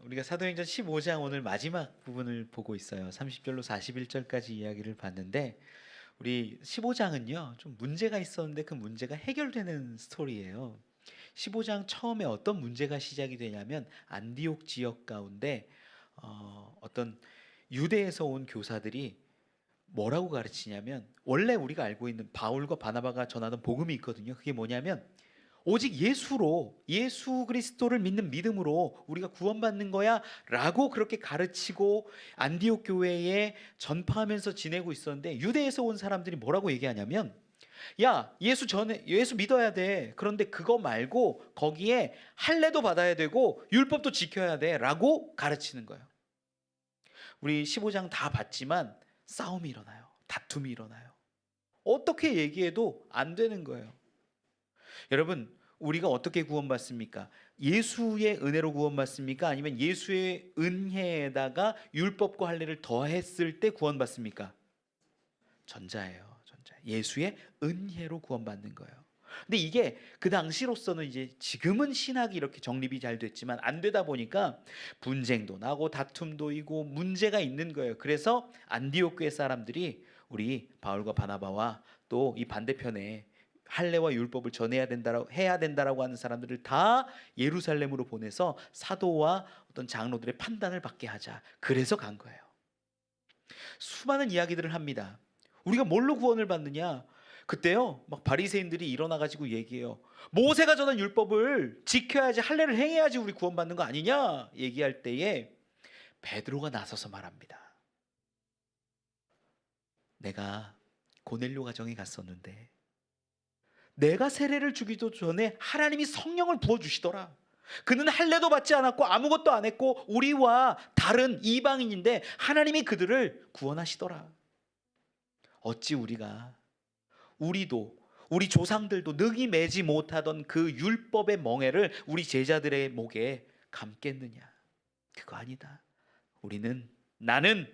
우리가 사도행전 15장 오늘 마지막 부분을 보고 있어요. 30절로 41절까지 이야기를 봤는데 우리 15장은요 좀 문제가 있었는데 그 문제가 해결되는 스토리예요. 15장 처음에 어떤 문제가 시작이 되냐면 안디옥 지역 가운데 어떤 유대에서 온 교사들이 뭐라고 가르치냐면, 원래 우리가 알고 있는 바울과 바나바가 전하던 복음이 있거든요. 그게 뭐냐면 오직 예수로, 예수 그리스도를 믿는 믿음으로 우리가 구원받는 거야 라고 그렇게 가르치고 안디옥 교회에 전파하면서 지내고 있었는데, 유대에서 온 사람들이 뭐라고 얘기하냐면, 야, 예수 믿어야 돼. 그런데 그거 말고 거기에 할례도 받아야 되고 율법도 지켜야 돼 라고 가르치는 거예요. 우리 15장 다 봤지만 싸움이 일어나요. 다툼이 일어나요. 어떻게 얘기해도 안 되는 거예요. 여러분, 우리가 어떻게 구원받습니까? 예수의 은혜로 구원받습니까? 아니면 예수의 은혜에다가 율법과 할례를 더했을 때 구원받습니까? 전자예요. 전자. 예수의 은혜로 구원받는 거예요. 근데 이게 그 당시로서는, 이제 지금은 신학이 이렇게 정립이 잘 됐지만 안 되다 보니까 분쟁도 나고 다툼도 있고 문제가 있는 거예요. 그래서 안디옥 교회 사람들이 우리 바울과 바나바와 또 이 반대편에 할례와 율법을 전해야 된다라고 해야 된다라고 하는 사람들을 다 예루살렘으로 보내서 사도와 어떤 장로들의 판단을 받게 하자. 그래서 간 거예요. 수많은 이야기들을 합니다. 우리가 뭘로 구원을 받느냐? 그때요, 막 바리새인들이 일어나 가지고 얘기해요. 모세가 전한 율법을 지켜야지, 할례를 행해야지 우리 구원받는 거 아니냐? 얘기할 때에 베드로가 나서서 말합니다. 내가 고넬료 가정에 갔었는데 내가 세례를 주기도 전에 하나님이 성령을 부어주시더라. 그는 할례도 받지 않았고 아무것도 안 했고 우리와 다른 이방인인데 하나님이 그들을 구원하시더라. 어찌 우리도 우리 조상들도 능히 매지 못하던 그 율법의 멍에를 우리 제자들의 목에 감겠느냐? 그거 아니다. 나는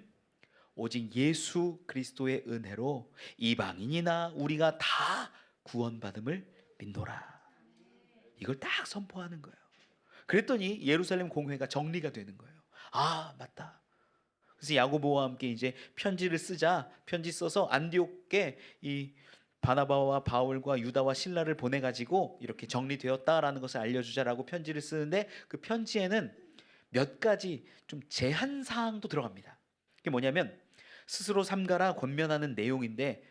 오직 예수 그리스도의 은혜로 이방인이나 우리가 다 구원받음을 믿노라. 이걸 딱 선포하는 거예요. 그랬더니 예루살렘 공회가 정리가 되는 거예요. 아, 맞다. 그래서 야고보와 함께 이제 편지를 쓰자. 편지 써서 안디옥에 이 바나바와 바울과 유다와 실라를 보내 가지고 이렇게 정리되었다라는 것을 알려주자라고 편지를 쓰는데, 그 편지에는 몇 가지 좀 제한 사항도 들어갑니다. 그게 뭐냐면 스스로 삼가라 권면하는 내용인데,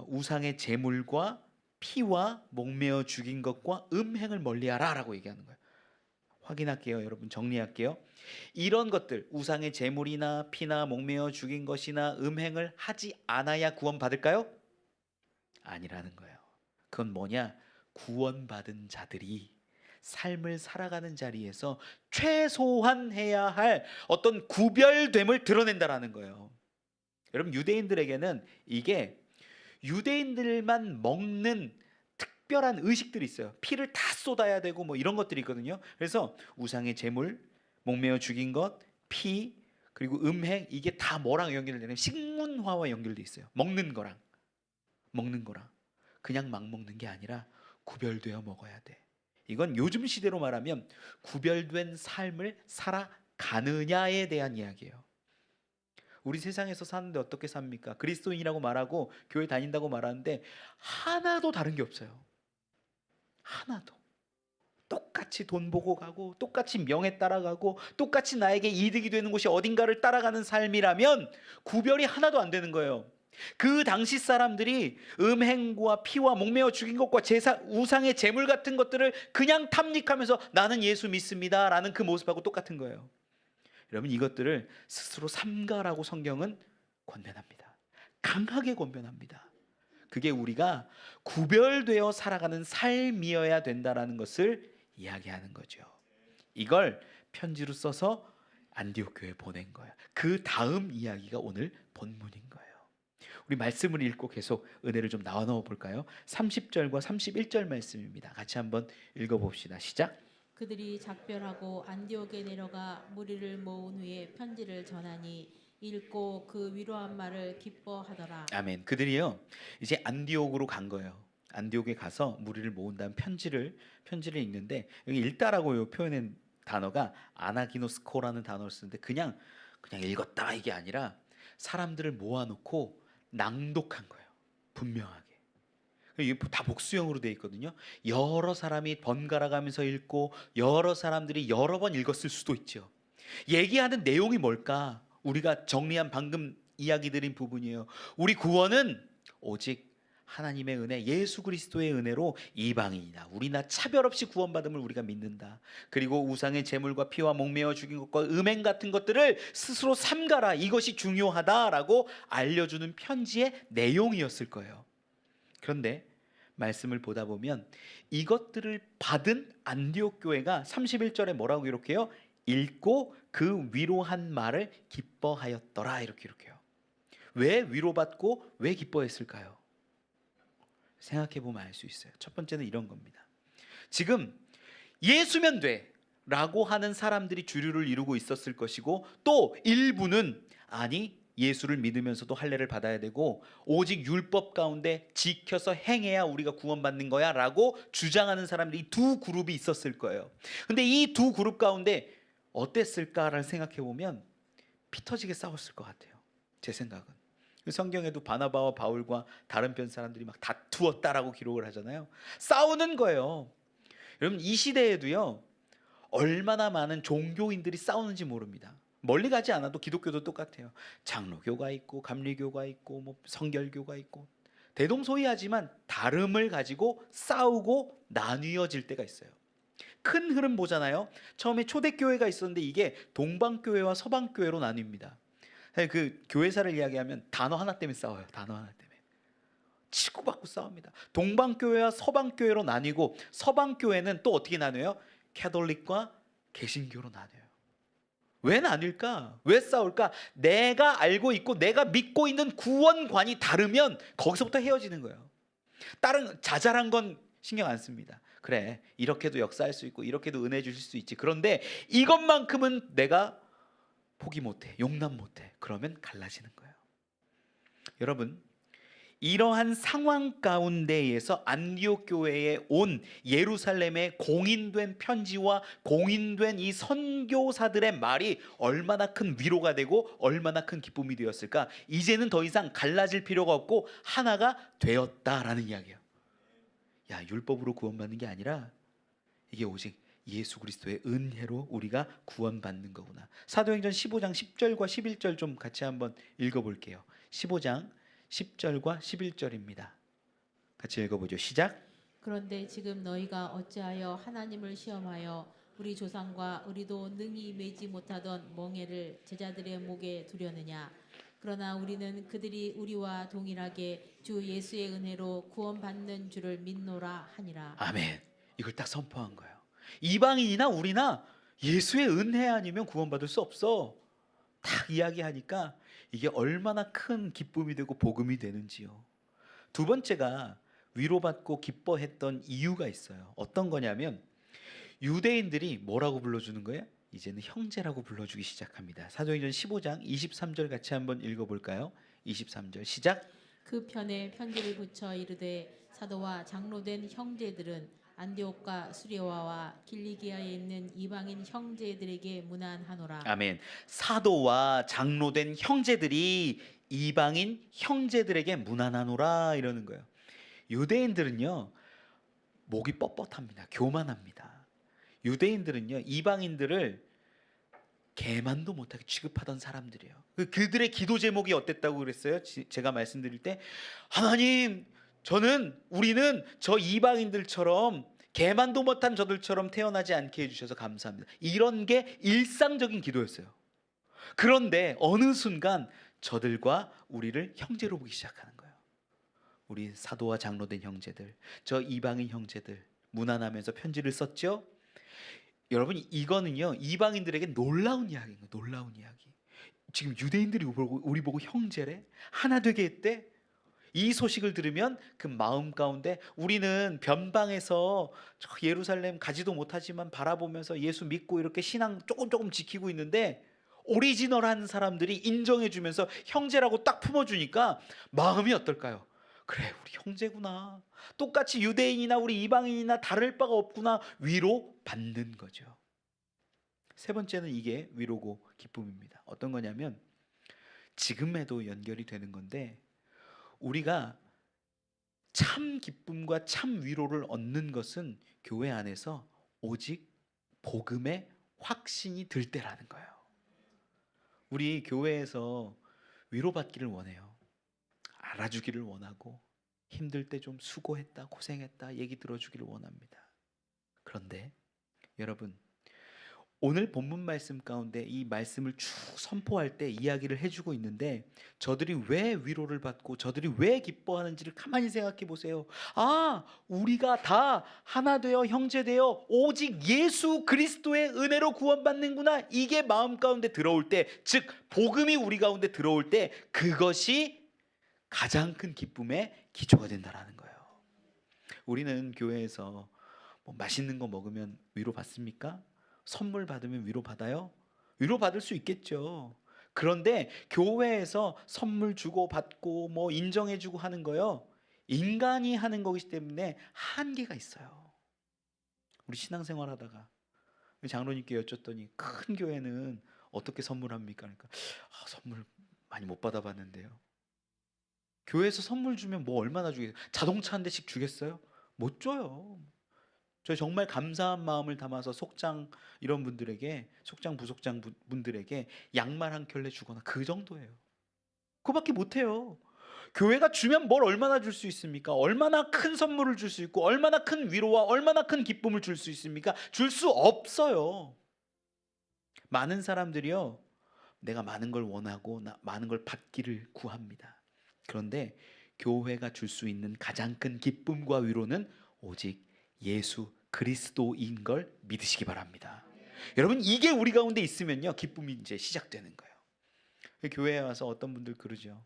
우상의 제물과 피와 목매어 죽인 것과 음행을 멀리하라 라고 얘기하는 거예요. 확인할게요. 여러분, 정리할게요. 이런 것들, 우상의 제물이나 피나 목매어 죽인 것이나 음행을 하지 않아야 구원받을까요? 아니라는 거예요. 그건 뭐냐? 구원받은 자들이 삶을 살아가는 자리에서 최소한 해야 할 어떤 구별됨을 드러낸다라는 거예요. 여러분, 유대인들에게는 이게 유대인들만 먹는 특별한 의식들이 있어요. 피를 다 쏟아야 되고 뭐 이런 것들이 있거든요. 그래서 우상의 제물, 목매어 죽인 것, 피, 그리고 음행, 이게 다 뭐랑 연결되냐면 식문화와 연결돼 있어요. 먹는 거랑 그냥 막 먹는 게 아니라 구별되어 먹어야 돼. 이건 요즘 시대로 말하면 구별된 삶을 살아가느냐에 대한 이야기예요. 우리 세상에서 사는데 어떻게 삽니까? 그리스도인이라고 말하고 교회 다닌다고 말하는데 하나도 다른 게 없어요. 하나도. 똑같이 돈 보고 가고 똑같이 명예 따라가고 똑같이 나에게 이득이 되는 곳이 어딘가를 따라가는 삶이라면 구별이 하나도 안 되는 거예요. 그 당시 사람들이 음행과 피와 목매어 죽인 것과 우상의 제물 같은 것들을 그냥 탐닉하면서 나는 예수 믿습니다 라는 그 모습하고 똑같은 거예요. 여러분, 이것들을 스스로 삼가라고 성경은 권면합니다. 강하게 권면합니다. 그게 우리가 구별되어 살아가는 삶이어야 된다라는 것을 이야기하는 거죠. 이걸 편지로 써서 안디옥 교회에 보낸 거예요. 그 다음 이야기가 오늘 본문인 거예요. 우리 말씀을 읽고 계속 은혜를 좀 나눠 볼까요? 30절과 31절 말씀입니다. 같이 한번 읽어봅시다. 시작. 그들이 작별하고 안디옥에 내려가 무리를 모은 후에 편지를 전하니 읽고 그 위로한 말을 기뻐하더라. 아멘. 그들이요 이제 안디옥으로 간 거예요. 안디옥에 가서 무리를 모은 다음 편지를 읽는데, 여기 읽다라고 표현해 단어가 아나기노스코라는 단어를 쓰는데 그냥 읽었다 이게 아니라 사람들을 모아놓고 낭독한 거예요. 분명하게. 이게 다 복수형으로 돼 있거든요. 여러 사람이 번갈아 가면서 읽고 여러 사람들이 여러 번 읽었을 수도 있죠. 얘기하는 내용이 뭘까? 우리가 정리한 방금 이야기 드린 부분이에요. 우리 구원은 오직 하나님의 은혜, 예수 그리스도의 은혜로 이방인이나 우리나 차별 없이 구원받음을 우리가 믿는다. 그리고 우상의 제물과 피와 목매어 죽인 것과 음행 같은 것들을 스스로 삼가라. 이것이 중요하다라고 알려주는 편지의 내용이었을 거예요. 그런데 말씀을 보다 보면 이것들을 받은 안디옥 교회가 31절에 뭐라고 기록해요? 읽고 그 위로한 말을 기뻐하였더라 이렇게 기록해요. 왜 위로받고 왜 기뻐했을까요? 생각해보면 알 수 있어요. 첫 번째는 이런 겁니다. 지금 예수면 돼 라고 하는 사람들이 주류를 이루고 있었을 것이고 또 일부는 아니 예수를 믿으면서도 할례를 받아야 되고 오직 율법 가운데 지켜서 행해야 우리가 구원받는 거야 라고 주장하는 사람들이 두 그룹이 있었을 거예요. 근데 이 두 그룹 가운데 어땠을까를 생각해보면 피 터지게 싸웠을 것 같아요. 제 생각은. 성경에도 바나바와 바울과 다른 편 사람들이 막 다투었다라고 기록을 하잖아요. 싸우는 거예요. 여러분 이 시대에도요 얼마나 많은 종교인들이 싸우는지 모릅니다. 멀리 가지 않아도 기독교도 똑같아요. 장로교가 있고 감리교가 있고 뭐 성결교가 있고 대동소이하지만 다름을 가지고 싸우고 나뉘어질 때가 있어요. 큰 흐름 보잖아요. 처음에 초대교회가 있었는데 이게 동방교회와 서방교회로 나뉩니다. 그 교회사를 이야기하면 단어 하나 때문에 싸워요. 단어 하나 때문에 치고받고 싸웁니다. 동방교회와 서방교회로 나뉘고 서방교회는 또 어떻게 나뉘어요? 캐톨릭과 개신교로 나뉘어요. 왜 나뉠까? 왜 싸울까? 내가 알고 있고 내가 믿고 있는 구원관이 다르면 거기서부터 헤어지는 거예요. 다른 자잘한 건 신경 안 씁니다. 그래 이렇게도 역사할 수 있고 이렇게도 은혜 주실 수 있지. 그런데 이것만큼은 내가 포기 못해, 용납 못해. 그러면 갈라지는 거예요. 여러분 이러한 상황 가운데에서 안디옥 교회에 온 예루살렘의 공인된 편지와 공인된 이 선교사들의 말이 얼마나 큰 위로가 되고 얼마나 큰 기쁨이 되었을까. 이제는 더 이상 갈라질 필요가 없고 하나가 되었다라는 이야기예요. 야 율법으로 구원받는 게 아니라 이게 오직 예수 그리스도의 은혜로 우리가 구원받는 거구나. 사도행전 15장 10절과 11절 좀 같이 한번 읽어볼게요. 15장 10절과 11절입니다. 같이 읽어보죠. 시작. 그런데 지금 너희가 어찌하여 하나님을 시험하여 우리 조상과 우리도 능히 매지 못하던 멍에를 제자들의 목에 두려느냐. 그러나 우리는 그들이 우리와 동일하게 주 예수의 은혜로 구원받는 줄을 믿노라 하니라. 아멘. 이걸 딱 선포한 거예요. 이방인이나 우리나 예수의 은혜 아니면 구원받을 수 없어. 딱 이야기하니까 이게 얼마나 큰 기쁨이 되고 복음이 되는지요. 두 번째가 위로받고 기뻐했던 이유가 있어요. 어떤 거냐면 유대인들이 뭐라고 불러주는 거예요? 이제는 형제라고 불러주기 시작합니다. 사도행전 15장 23절 같이 한번 읽어볼까요? 23절 시작. 그 편에 편지를 붙여 이르되 사도와 장로된 형제들은 안디옥과 수레와와 길리기아에 있는 이방인 형제들에게 문안하노라. 아멘. 사도와 장로된 형제들이 이방인 형제들에게 문안하노라 이러는 거예요. 유대인들은요 목이 뻣뻣합니다. 교만합니다. 유대인들은요 이방인들을 개만도 못하게 취급하던 사람들이에요. 그들의 기도 제목이 어땠다고 그랬어요? 제가 말씀드릴 때 하나님 우리는 저 이방인들처럼 개만도 못한 저들처럼 태어나지 않게 해주셔서 감사합니다. 이런 게 일상적인 기도였어요. 그런데 어느 순간 저들과 우리를 형제로 보기 시작하는 거예요. 우리 사도와 장로된 형제들, 저 이방인 형제들 문안하면서 편지를 썼죠. 여러분 이거는요 이방인들에게 놀라운 이야기예요. 놀라운 이야기. 지금 유대인들이 우리 보고 형제래? 하나 되게 했대? 이 소식을 들으면 그 마음 가운데 우리는 변방에서 저 예루살렘 가지도 못하지만 바라보면서 예수 믿고 이렇게 신앙 조금 지키고 있는데 오리지널한 사람들이 인정해주면서 형제라고 딱 품어주니까 마음이 어떨까요? 그래 우리 형제구나. 똑같이 유대인이나 우리 이방인이나 다를 바가 없구나. 위로 받는 거죠. 세 번째는 이게 위로고 기쁨입니다. 어떤 거냐면 지금에도 연결이 되는 건데, 우리가 참 기쁨과 참 위로를 얻는 것은 교회 안에서 오직 복음의 확신이 들 때라는 거예요. 우리 교회에서 위로받기를 원해요. 알아주기를 원하고, 힘들 때 좀 수고했다, 고생했다 얘기 들어주기를 원합니다. 그런데 여러분, 오늘 본문 말씀 가운데 이 말씀을 쭉 선포할 때 이야기를 해주고 있는데, 저들이 왜 위로를 받고 저들이 왜 기뻐하는지를 가만히 생각해 보세요. 아, 우리가 다 하나 되어 형제 되어 오직 예수 그리스도의 은혜로 구원받는구나, 이게 마음 가운데 들어올 때, 즉 복음이 우리 가운데 들어올 때, 그것이 가장 큰 기쁨의 기초가 된다라는 거예요. 우리는 교회에서 뭐 맛있는 거 먹으면 위로 받습니까? 선물 받으면 위로 받아요? 위로 받을 수 있겠죠. 그런데 교회에서 선물 주고 받고 뭐 인정해 주고 하는 거요, 인간이 하는 거기 때문에 한계가 있어요. 우리 신앙생활 하다가 장로님께 여쭸더니 큰 교회는 어떻게 선물합니까? 그러니까 선물 많이 못 받아봤는데요. 교회에서 선물 주면 뭐 얼마나 주겠어요? 자동차 한 대씩 주겠어요? 못 줘요. 저 정말 감사한 마음을 담아서 속장 이런 분들에게, 속장 부속장 분들에게 양말 한 켤레 주거나 그 정도예요. 그거밖에 못해요. 교회가 주면 뭘 얼마나 줄 수 있습니까? 얼마나 큰 선물을 줄 수 있고 얼마나 큰 위로와 얼마나 큰 기쁨을 줄 수 있습니까? 줄 수 없어요. 많은 사람들이요, 내가 많은 걸 원하고 많은 걸 받기를 구합니다. 그런데 교회가 줄 수 있는 가장 큰 기쁨과 위로는 오직 예수 그리스도인 걸 믿으시기 바랍니다. 여러분, 이게 우리 가운데 있으면요, 기쁨이 이제 시작되는 거예요. 교회에 와서 어떤 분들 그러죠.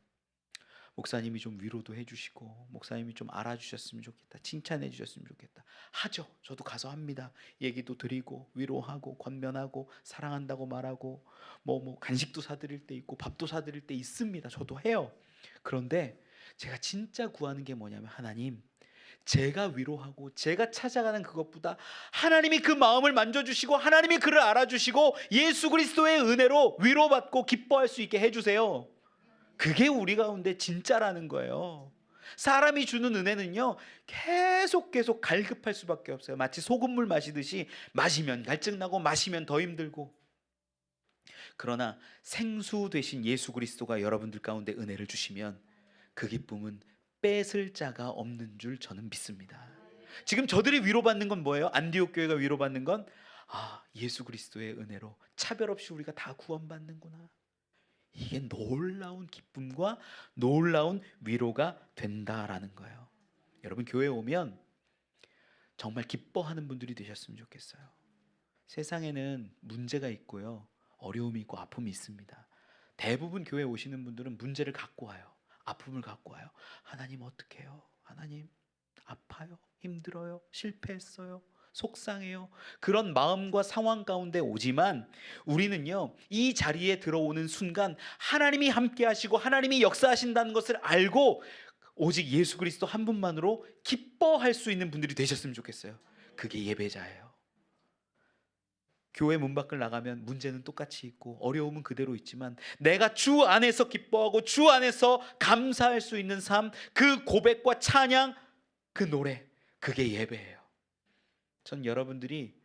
목사님이 좀 위로도 해주시고 목사님이 좀 알아주셨으면 좋겠다, 칭찬해 주셨으면 좋겠다. 하죠. 저도 가서 합니다. 얘기도 드리고 위로하고 권면하고 사랑한다고 말하고 뭐 간식도 사드릴 때 있고 밥도 사드릴 때 있습니다. 저도 해요. 그런데 제가 진짜 구하는 게 뭐냐면, 하나님, 제가 위로하고 제가 찾아가는 그것보다 하나님이 그 마음을 만져주시고 하나님이 그를 알아주시고 예수 그리스도의 은혜로 위로받고 기뻐할 수 있게 해주세요. 그게 우리 가운데 진짜라는 거예요. 사람이 주는 은혜는요, 계속 갈급할 수밖에 없어요. 마치 소금물 마시듯이 마시면 갈증나고 마시면 더 힘들고. 그러나 생수 되신 예수 그리스도가 여러분들 가운데 은혜를 주시면 그 기쁨은 뺏을 자가 없는 줄 저는 믿습니다. 지금 저들이 위로받는 건 뭐예요? 안디옥 교회가 위로받는 건, 예수 그리스도의 은혜로 차별 없이 우리가 다 구원받는구나, 이게 놀라운 기쁨과 놀라운 위로가 된다라는 거예요. 여러분, 교회에 오면 정말 기뻐하는 분들이 되셨으면 좋겠어요. 세상에는 문제가 있고요, 어려움이 있고 아픔이 있습니다. 대부분 교회에 오시는 분들은 문제를 갖고 와요. 아픔을 갖고 와요. 하나님 어떡해요? 하나님 아파요, 힘들어요, 실패했어요, 속상해요. 그런 마음과 상황 가운데 오지만 우리는요, 이 자리에 들어오는 순간 하나님이 함께 하시고 하나님이 역사하신다는 것을 알고 오직 예수 그리스도 한 분만으로 기뻐할 수 있는 분들이 되셨으면 좋겠어요. 그게 예배자예요. 교회 문 밖을 나가면 문제는 똑같이 있고 어려움은 그대로 있지만 내가 주 안에서 기뻐하고 주 안에서 감사할 수 있는 삶, 그 고백과 찬양, 그 노래, 그게 예배예요. 전 여러분들이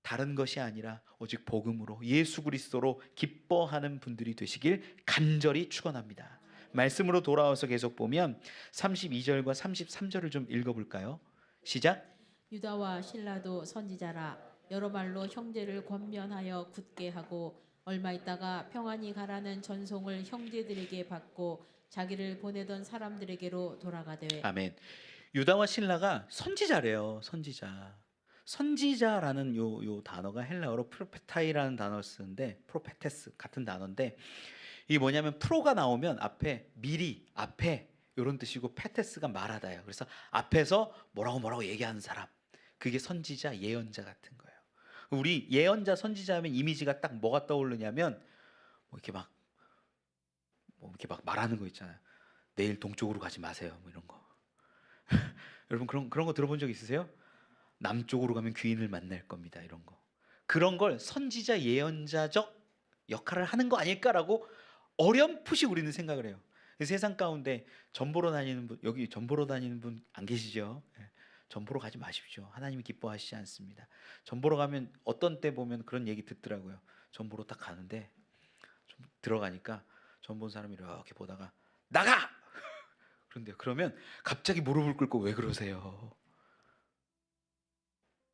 다른 것이 아니라 오직 복음으로 예수 그리스도로 기뻐하는 분들이 되시길 간절히 축원합니다. 말씀으로 돌아와서 계속 보면 32절과 33절을 좀 읽어볼까요? 시작. 유다와 실라도 선지자라. 여러 말로 형제를 권면하여 굳게 하고 얼마 있다가 평안히 가라는 전송을 형제들에게 받고 자기를 보내던 사람들에게로 돌아가되. 아멘. 유다와 실라가 선지자래요. 선지자라는 요 단어가 헬라어로 프로페타이라는 단어를 쓰는데, 프로페테스 같은 단어인데, 이게 뭐냐면 프로가 나오면 앞에 미리, 앞에 이런 뜻이고, 페테스가 말하다예요. 그래서 앞에서 뭐라고 얘기하는 사람, 그게 선지자, 예언자 같은 거예요. 우리 예언자, 선지자 하면 이미지가 딱 뭐가 떠오르냐면 뭐 이렇게 막 말하는 거 있잖아요. 내일 동쪽으로 가지 마세요, 뭐 이런 거. 여러분 그런 거 들어본 적 있으세요? 남쪽으로 가면 귀인을 만날 겁니다, 이런 거. 그런 걸 선지자 예언자적 역할을 하는 거 아닐까라고 어렴풋이 우리는 생각을 해요. 세상 가운데 전보러 다니는 분, 여기 전보러 다니는 분 안 계시죠? 예. 전보러 가지 마십시오. 하나님이 기뻐하시지 않습니다. 전보러 가면 어떤 때 보면 그런 얘기 듣더라고요. 전보러 딱 가는데 좀 들어가니까 전 본 사람이 이렇게 보다가 나가! 그런데 그러면 갑자기 무릎을 꿇고 왜 그러세요?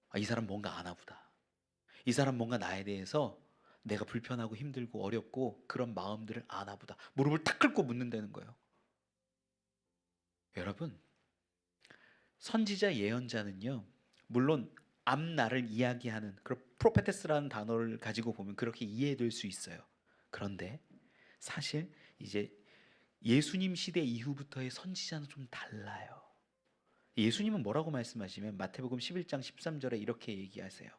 아, 이 사람 뭔가 아나 보다. 이 사람 뭔가 나에 대해서 내가 불편하고 힘들고 어렵고 그런 마음들을 아나 보다. 무릎을 탁 꿇고 묻는다는 거예요. 여러분, 선지자 예언자는요, 물론 앞날을 이야기하는 그런 프로페테스라는 단어를 가지고 보면 그렇게 이해될 수 있어요. 그런데 사실 이제 예수님 시대 이후부터의 선지자는 좀 달라요. 예수님은 뭐라고 말씀하시면 마태복음 11장 13절에 이렇게 얘기하세요.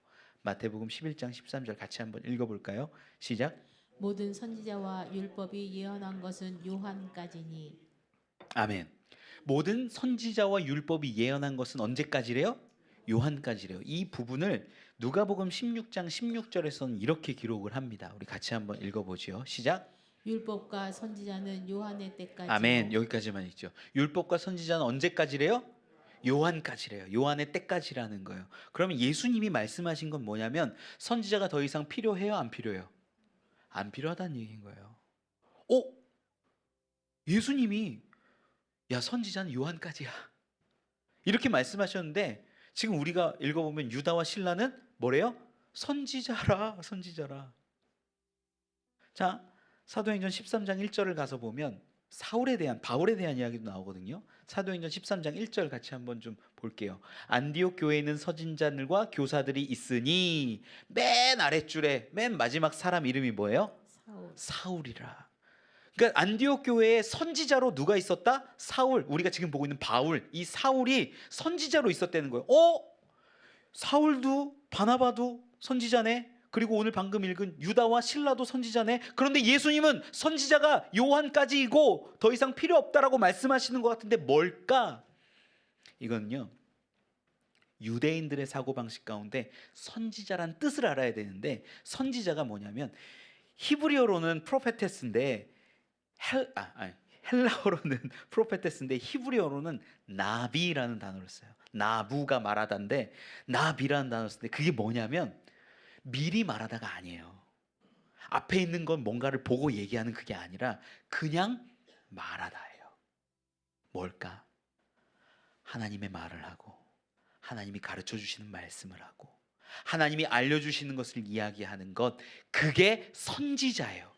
마태복음 11장 13절 같이 한번 읽어볼까요? 시작. 모든 선지자와 율법이 예언한 것은 요한까지니. 아멘. 모든 선지자와 율법이 예언한 것은 언제까지래요? 요한까지래요. 이 부분을 누가복음 16장 16절에서는 이렇게 기록을 합니다. 우리 같이 한번 읽어보죠. 시작. 율법과 선지자는 요한의 때까지. 아멘. 여기까지만 있죠. 율법과 선지자는 언제까지래요? 요한까지래요. 요한의 때까지라는 거예요. 그러면 예수님이 말씀하신 건 뭐냐면 선지자가 더 이상 필요해요? 안 필요해요? 안 필요하다는 얘기인 거예요. 예수님이 야, 선지자는 요한까지야, 이렇게 말씀하셨는데 지금 우리가 읽어보면 유다와 실라는 뭐래요? 선지자라, 선지자라. 자, 사도행전 13장 1절을 가서 보면 바울에 대한 이야기도 나오거든요. 사도행전 13장 1절 같이 한번 좀 볼게요. 안디옥 교회에 있는 선지자들과 교사들이 있으니, 맨 아랫줄에 맨 마지막 사람 이름이 뭐예요? 사울이라. 그러니까 안디옥 교회에 선지자로 누가 있었다? 사울. 우리가 지금 보고 있는 바울. 이 사울이 선지자로 있었다는 거예요. 사울도 바나바도 선지자네. 그리고 오늘 방금 읽은 유다와 실라도 선지자네. 그런데 예수님은 선지자가 요한까지이고 더 이상 필요 없다라고 말씀하시는 것 같은데 뭘까? 이건요, 유대인들의 사고방식 가운데 선지자란 뜻을 알아야 되는데, 선지자가 뭐냐면 히브리어로는 프로페테스인데 헬라어로는 프로페테스인데 히브리어로는 나비라는 단어를 써요. 나부가 말하다인데 나비라는 단어를 쓰는데 그게 뭐냐면 미리 말하다가 아니에요. 앞에 있는 건 뭔가를 보고 얘기하는 그게 아니라 그냥 말하다예요. 뭘까? 하나님의 말을 하고 하나님이 가르쳐 주시는 말씀을 하고 하나님이 알려주시는 것을 이야기하는 것, 그게 선지자예요.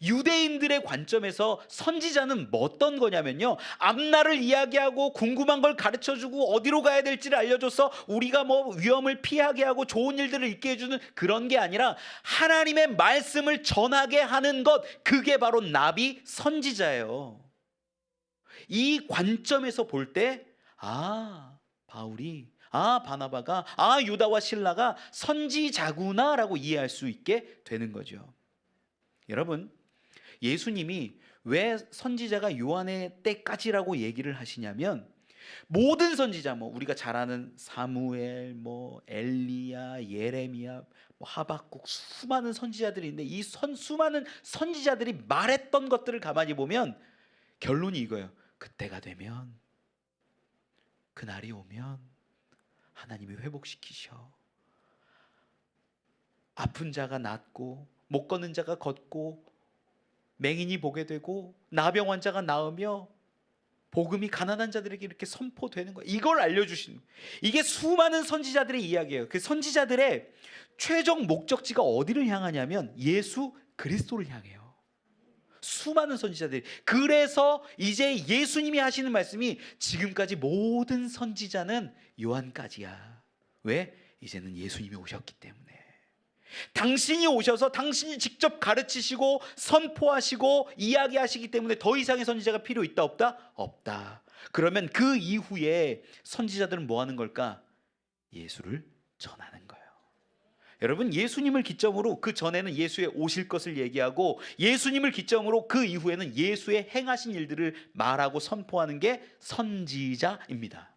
유대인들의 관점에서 선지자는 뭐 어떤 거냐면요, 앞날을 이야기하고 궁금한 걸 가르쳐주고 어디로 가야 될지를 알려줘서 우리가 뭐 위험을 피하게 하고 좋은 일들을 있게 해주는 그런 게 아니라 하나님의 말씀을 전하게 하는 것, 그게 바로 나비 선지자예요. 이 관점에서 볼 때 바울이, 바나바가, 유다와 실라가 선지자구나라고 이해할 수 있게 되는 거죠. 여러분, 예수님이 왜 선지자가 요한의 때까지라고 얘기를 하시냐면, 모든 선지자, 우리가 잘 아는 사무엘, 엘리야, 예레미야, 하박국, 수많은 선지자들이 있는데 이 수많은 선지자들이 말했던 것들을 가만히 보면 결론이 이거예요. 그때가 되면, 그날이 오면 하나님이 회복시키셔. 아픈 자가 낫고 못 걷는 자가 걷고 맹인이 보게 되고 나병 환자가 나으며 복음이 가난한 자들에게 이렇게 선포되는 거예요. 이걸 알려주시는 거예요. 이게 수많은 선지자들의 이야기예요. 그 선지자들의 최종 목적지가 어디를 향하냐면 예수 그리스도를 향해요. 수많은 선지자들이. 그래서 이제 예수님이 하시는 말씀이 지금까지 모든 선지자는 요한까지야. 왜? 이제는 예수님이 오셨기 때문에. 당신이 오셔서 당신이 직접 가르치시고 선포하시고 이야기하시기 때문에 더 이상의 선지자가 필요 있다 없다? 없다. 그러면 그 이후에 선지자들은 뭐 하는 걸까? 예수를 전하는 거예요. 여러분, 예수님을 기점으로 그 전에는 예수의 오실 것을 얘기하고 예수님을 기점으로 그 이후에는 예수의 행하신 일들을 말하고 선포하는 게 선지자입니다.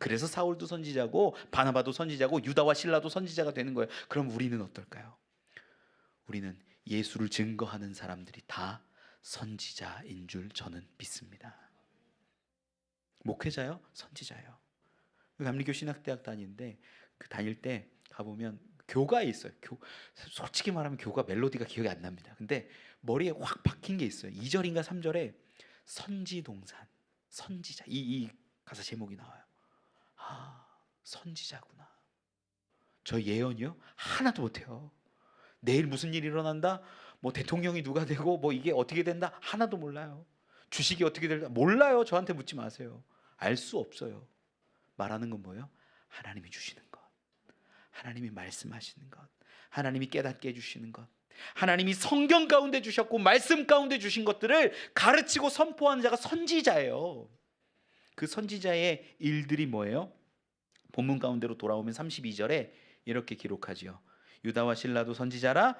그래서 사울도 선지자고 바나바도 선지자고 유다와 실라도 선지자가 되는 거예요. 그럼 우리는 어떨까요? 우리는 예수를 증거하는 사람들이 다 선지자인 줄 저는 믿습니다. 목회자요? 선지자요. 감리교 신학대학 다니는데 그 다닐 때 가보면 교가에 있어요. 솔직히 말하면 교가 멜로디가 기억이 안 납니다. 근데 머리에 확 박힌 게 있어요. 2절인가 3절에 선지동산, 선지자, 이 가사 제목이 나와요. 아, 선지자구나. 저 예언이요? 하나도 못해요. 내일 무슨 일이 일어난다? 뭐 대통령이 누가 되고 뭐 이게 어떻게 된다? 하나도 몰라요. 주식이 어떻게 될까? 몰라요. 저한테 묻지 마세요. 알 수 없어요. 말하는 건 뭐예요? 하나님이 주시는 것, 하나님이 말씀하시는 것, 하나님이 깨닫게 해주시는 것, 하나님이 성경 가운데 주셨고 말씀 가운데 주신 것들을 가르치고 선포하는 자가 선지자예요. 그 선지자의 일들이 뭐예요? 본문 가운데로 돌아오면 32절에 이렇게 기록하지요. 유다와 실라도 선지자라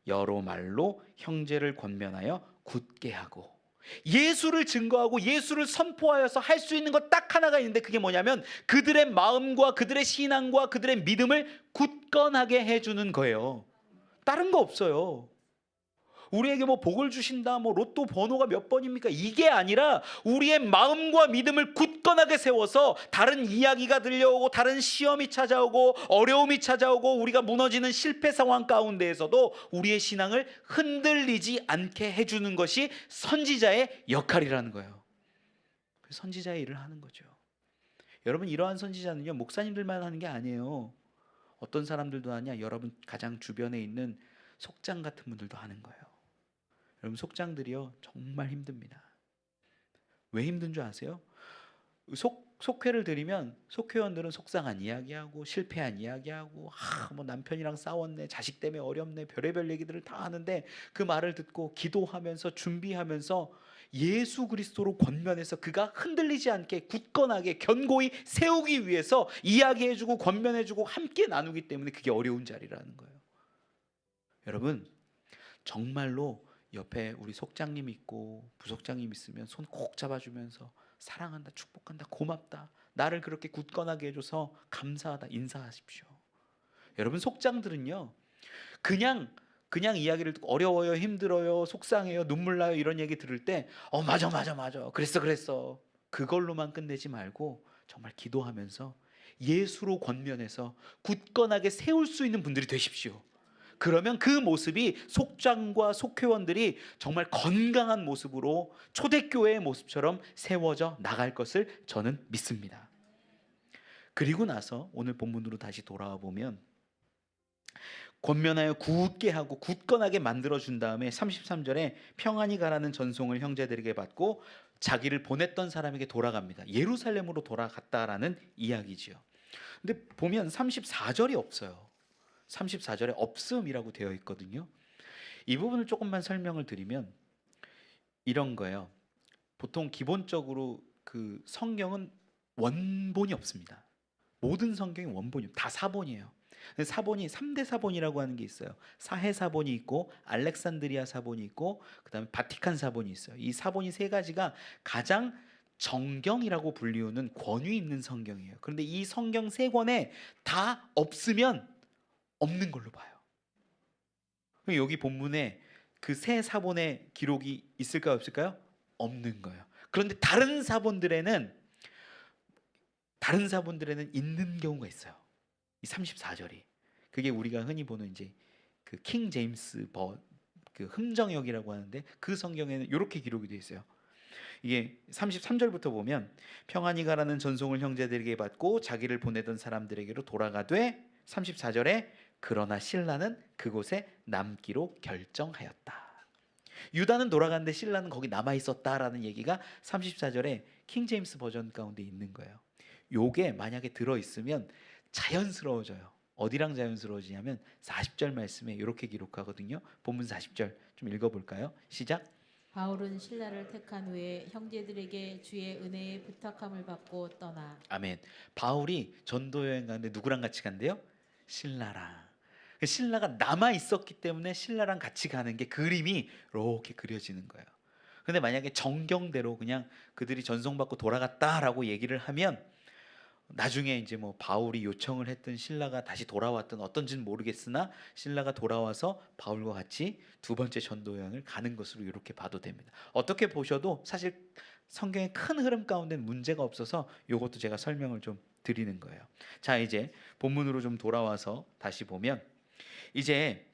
여러 말로 형제를 권면하여 굳게 하고. 예수를 증거하고 예수를 선포하여서 할 수 있는 것 딱 하나가 있는데 그게 뭐냐면 그들의 마음과 그들의 신앙과 그들의 믿음을 굳건하게 해주는 거예요. 다른 거 없어요. 우리에게 뭐 복을 주신다, 뭐 로또 번호가 몇 번입니까? 이게 아니라 우리의 마음과 믿음을 굳건하게 세워서 다른 이야기가 들려오고 다른 시험이 찾아오고 어려움이 찾아오고 우리가 무너지는 실패 상황 가운데에서도 우리의 신앙을 흔들리지 않게 해주는 것이 선지자의 역할이라는 거예요. 선지자의 일을 하는 거죠. 여러분, 이러한 선지자는요 목사님들만 하는 게 아니에요. 어떤 사람들도 하냐? 여러분 가장 주변에 있는 속장 같은 분들도 하는 거예요. 여러분, 속장들이요 정말 힘듭니다. 왜 힘든 줄 아세요? 속회를 드리면 속회원들은 속상한 이야기하고 실패한 이야기하고 뭐 남편이랑 싸웠네, 자식 때문에 어렵네, 별의별 얘기들을 다 하는데 그 말을 듣고 기도하면서 준비하면서 예수 그리스도로 권면해서 그가 흔들리지 않게 굳건하게 견고히 세우기 위해서 이야기해주고 권면해주고 함께 나누기 때문에 그게 어려운 자리라는 거예요. 여러분, 정말로 옆에 우리 속장님 있고 부속장님 있으면 손 꼭 잡아주면서 사랑한다, 축복한다, 고맙다, 나를 그렇게 굳건하게 해줘서 감사하다 인사하십시오. 여러분, 속장들은요 그냥 이야기를 듣고 어려워요, 힘들어요, 속상해요, 눈물 나요 이런 얘기 들을 때 맞아 그랬어 그걸로만 끝내지 말고 정말 기도하면서 예수로 권면해서 굳건하게 세울 수 있는 분들이 되십시오. 그러면 그 모습이 속장과 속회원들이 정말 건강한 모습으로 초대교회의 모습처럼 세워져 나갈 것을 저는 믿습니다. 그리고 나서 오늘 본문으로 다시 돌아와 보면 권면하여 굳게 하고 굳건하게 만들어준 다음에 33절에 평안히 가라는 전송을 형제들에게 받고 자기를 보냈던 사람에게 돌아갑니다. 예루살렘으로 돌아갔다라는 이야기지요. 근데 보면 34절이 없어요. 34절에 없음이라고 되어 있거든요. 이 부분을 조금만 설명을 드리면 이런 거예요. 보통 기본적으로 그 성경은 원본이 없습니다. 모든 성경이 원본이 다 사본이에요. 사본이 3대 사본이라고 하는 게 있어요. 사해 사본이 있고 알렉산드리아 사본이 있고 그다음에 바티칸 사본이 있어요. 이 사본이 세 가지가 가장 정경이라고 불리우는 권위 있는 성경이에요. 그런데 이 성경 세 권에 다 없으면 없는 걸로 봐요. 여기 본문에 그 세 사본의 기록이 있을까요, 없을까요? 없는 거예요. 그런데 다른 사본들에는 있는 경우가 있어요. 이 34절이. 그게 우리가 흔히 보는 이제 그 킹 제임스 그 흠정역이라고 하는데 그 성경에는 이렇게 기록이 되어 있어요. 이게 33절부터 보면 평안히 가라는 전송을 형제들에게 받고 자기를 보내던 사람들에게로 돌아가되 34절에 그러나 신라는 그곳에 남기로 결정하였다. 유다는 돌아갔는데 신라는 거기 남아 있었다라는 얘기가 34절에 킹 제임스 버전 가운데 있는 거예요. 요게 만약에 들어 있으면 자연스러워져요. 어디랑 자연스러워지냐면 40절 말씀에 이렇게 기록하거든요. 본문 40절 좀 읽어볼까요? 시작. 바울은 신라를 택한 후에 형제들에게 주의 은혜의 부탁함을 받고 떠나. 아멘. 바울이 전도 여행 가는데 누구랑 같이 간대요? 신라랑. 신라가 남아 있었기 때문에 신라랑 같이 가는 게 그림이 이렇게 그려지는 거예요. 근데 만약에 정경대로 그냥 그들이 전송받고 돌아갔다라고 얘기를 하면 나중에 이제 뭐 바울이 요청을 했던 신라가 다시 돌아왔던 어떤지는 모르겠으나 신라가 돌아와서 바울과 같이 두 번째 전도 여행을 가는 것으로 이렇게 봐도 됩니다. 어떻게 보셔도 사실 성경의 큰 흐름 가운데는 문제가 없어서 이것도 제가 설명을 좀 드리는 거예요. 자, 이제 본문으로 좀 돌아와서 다시 보면 이제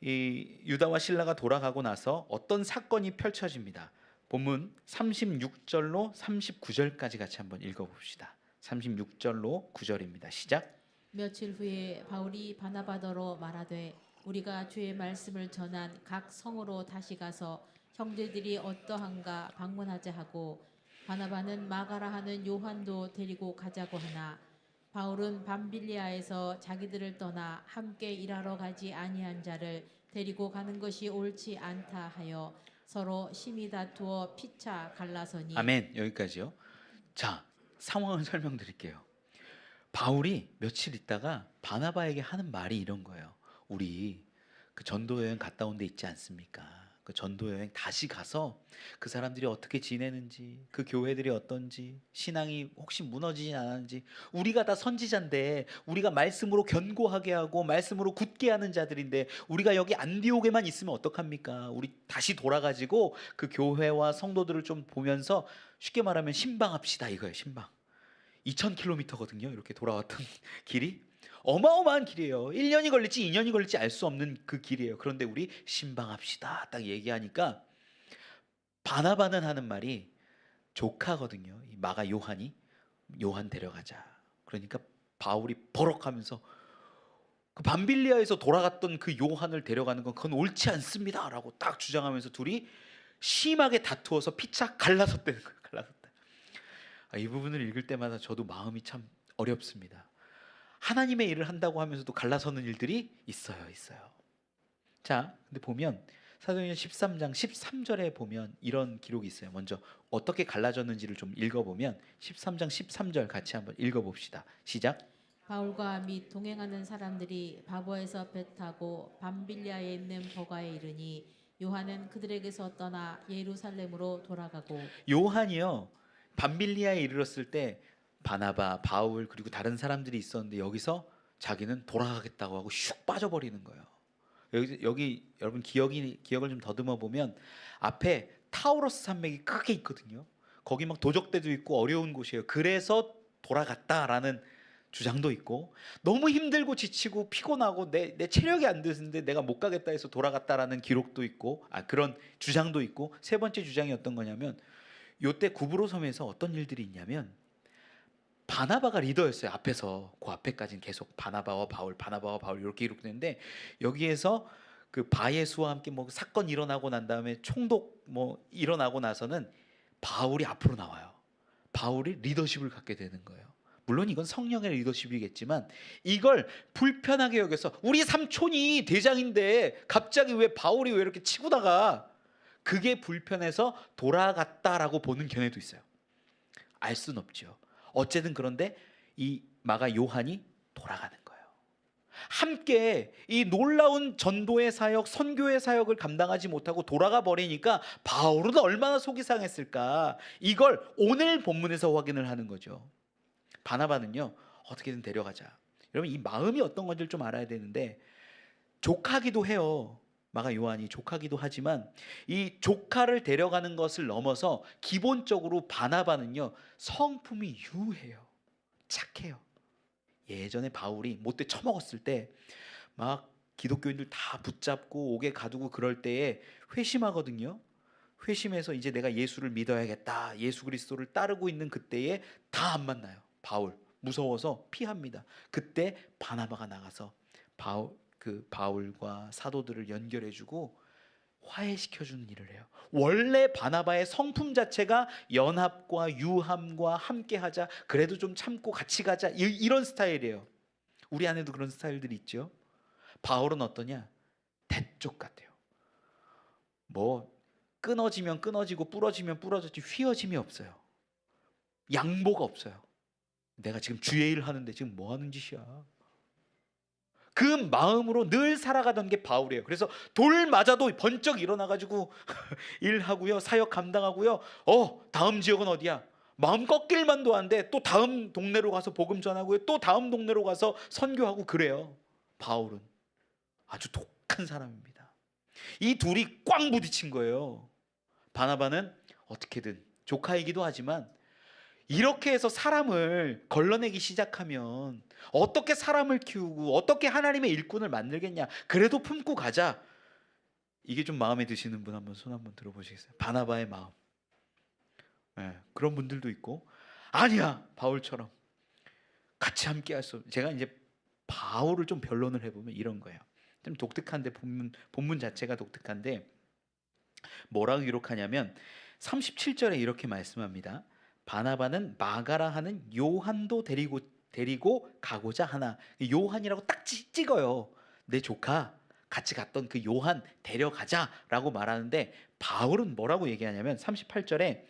이 유다와 신라가 돌아가고 나서 어떤 사건이 펼쳐집니다. 본문 36절로 39절까지 같이 한번 읽어봅시다. 36절로 9절입니다. 시작. 며칠 후에 바울이 바나바더러 말하되 우리가 주의 말씀을 전한 각 성으로 다시 가서 형제들이 어떠한가 방문하자 하고 바나바는 마가라 하는 요한도 데리고 가자고 하나 바울은 밤빌리아에서 자기들을 떠나 함께 일하러 가지 아니한 자를 데리고 가는 것이 옳지 않다 하여 서로 심히 다투어 피차 갈라서니. 아멘. 여기까지요. 자, 상황을 설명드릴게요. 바울이 며칠 있다가 바나바에게 하는 말이 이런 거예요. 우리 그 전도 여행 갔다 온 데 있지 않습니까? 그 전도 여행 다시 가서 그 사람들이 어떻게 지내는지, 그 교회들이 어떤지, 신앙이 혹시 무너지진 않았는지, 우리가 다 선지자인데 우리가 말씀으로 견고하게 하고 말씀으로 굳게 하는 자들인데 우리가 여기 안디옥에만 있으면 어떡합니까? 우리 다시 돌아가지고 그 교회와 성도들을 좀 보면서 쉽게 말하면 신방합시다 이거예요. 신방. 2000km거든요. 이렇게 돌아왔던 길이 어마어마한 길이에요. 1년이 걸릴지 2년이 걸릴지 알 수 없는 그 길이에요. 그런데 우리 신방합시다 딱 얘기하니까 바나바는 하는 말이 조카거든요. 이 마가 요한이 요한 데려가자. 그러니까 바울이 버럭하면서 그 밤빌리아에서 돌아갔던 그 요한을 데려가는 건 그건 옳지 않습니다 라고 딱 주장하면서 둘이 심하게 다투어서 피차 갈라섰다는 거예요. 갈라섰다. 이 부분을 읽을 때마다 저도 마음이 참 어렵습니다. 하나님의 일을 한다고 하면서도 갈라서는 일들이 있어요. 자, 근데 보면 사도행전 13장 13절에 보면 이런 기록이 있어요. 먼저 어떻게 갈라졌는지를 좀 읽어보면 13장 13절 같이 한번 읽어봅시다. 시작. 바울과 및 동행하는 사람들이 바보에서 배 타고 밤빌리아에 있는 버가에 이르니 요한은 그들에게서 떠나 예루살렘으로 돌아가고. 요한이요 밤빌리아에 이르렀을 때 바나바, 바울 그리고 다른 사람들이 있었는데 여기서 자기는 돌아가겠다고 하고 슉 빠져버리는 거예요. 여기 여러분 기억을 좀 더듬어 보면 앞에 타우러스 산맥이 크게 있거든요. 거기 막 도적대도 있고 어려운 곳이에요. 그래서 돌아갔다라는 주장도 있고 너무 힘들고 지치고 피곤하고 내 체력이 안 되는데 내가 못 가겠다 해서 돌아갔다라는 기록도 있고 그런 주장도 있고 세 번째 주장이 어떤 거냐면 요때 구브로 섬에서 어떤 일들이 있냐면 바나바가 리더였어요. 앞에서 그 앞에까지는 계속 바나바와 바울 이렇게 기록되는데 여기에서 그 바예수와 함께 뭐 사건 일어나고 난 다음에 총독 뭐 일어나고 나서는 바울이 앞으로 나와요. 바울이 리더십을 갖게 되는 거예요. 물론 이건 성령의 리더십이겠지만 이걸 불편하게 여겨서 우리 삼촌이 대장인데 갑자기 왜 바울이 왜 이렇게 치고 나가? 그게 불편해서 돌아갔다라고 보는 견해도 있어요. 알 수는 없죠. 어쨌든 그런데 이 마가 요한이 돌아가는 거예요. 함께 이 놀라운 전도의 사역, 선교의 사역을 감당하지 못하고 돌아가 버리니까 바울은 얼마나 속이 상했을까. 이걸 오늘 본문에서 확인을 하는 거죠. 바나바는요 어떻게든 데려가자. 여러분 이 마음이 어떤 건지를 좀 알아야 되는데 조카기도 해요. 마가 요한이 조카기도 하지만 이 조카를 데려가는 것을 넘어서 기본적으로 바나바는요 성품이 유해요. 착해요. 예전에 바울이 못돼 처먹었을 때 막 기독교인들 다 붙잡고 옥에 가두고 그럴 때에 회심하거든요. 회심해서 이제 내가 예수를 믿어야겠다, 예수 그리스도를 따르고 있는 그때에 다 안 만나요. 바울 무서워서 피합니다. 그때 바나바가 나가서 바울과 사도들을 연결해주고 화해시켜주는 일을 해요. 원래 바나바의 성품 자체가 연합과 유함과 함께하자, 그래도 좀 참고 같이 가자, 이런 스타일이에요. 우리 안에도 그런 스타일들이 있죠. 바울은 어떠냐? 대쪽 같아요. 뭐 끊어지면 끊어지고 부러지면 부러졌지 휘어짐이 없어요. 양보가 없어요. 내가 지금 주의 일 하는데 지금 뭐 하는 짓이야? 그 마음으로 늘 살아가던 게 바울이에요. 그래서 돌 맞아도 번쩍 일어나가지고 일하고요, 사역 감당하고요. 다음 지역은 어디야? 마음 꺾일 만도 한데 또 다음 동네로 가서 복음 전하고요. 또 다음 동네로 가서 선교하고 그래요. 바울은 아주 독한 사람입니다. 이 둘이 꽝 부딪힌 거예요. 바나바는 어떻게든 조카이기도 하지만 이렇게 해서 사람을 걸러내기 시작하면 어떻게 사람을 키우고 어떻게 하나님의 일꾼을 만들겠냐. 그래도 품고 가자. 이게 좀 마음에 드시는 분 한번 손 한번 들어보시겠어요? 바나바의 마음. 네, 그런 분들도 있고 아니야 바울처럼 같이 함께 할 수 없. 제가 이제 바울을 좀 변론을 해보면 이런 거예요. 좀 독특한데 본문 자체가 독특한데 뭐라고 기록하냐면 37절에 이렇게 말씀합니다. 바나바는 마가라 하는 요한도 데리고 가고자 하나. 요한이라고 딱 찍어요. 내 조카 같이 갔던 그 요한 데려가자라고 말하는데 바울은 뭐라고 얘기하냐면 38절에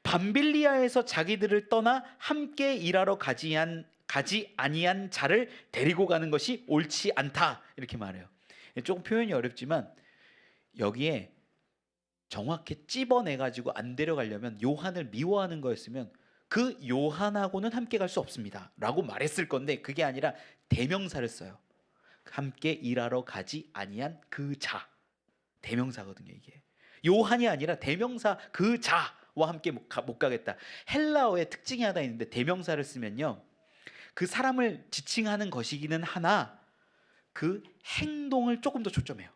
밤빌리아에서 자기들을 떠나 함께 일하러 가지 아니한 자를 데리고 가는 것이 옳지 않다 이렇게 말해요. 조금 표현이 어렵지만 여기에 정확히 찝어내가지고 안 데려가려면 요한을 미워하는 거였으면 그 요한하고는 함께 갈 수 없습니다 라고 말했을 건데 그게 아니라 대명사를 써요. 함께 일하러 가지 아니한 그 자. 대명사거든요 이게. 요한이 아니라 대명사 그 자와 함께 못 가겠다. 헬라어의 특징이 하나 있는데 대명사를 쓰면요 그 사람을 지칭하는 것이기는 하나 그 행동을 조금 더 초점해요.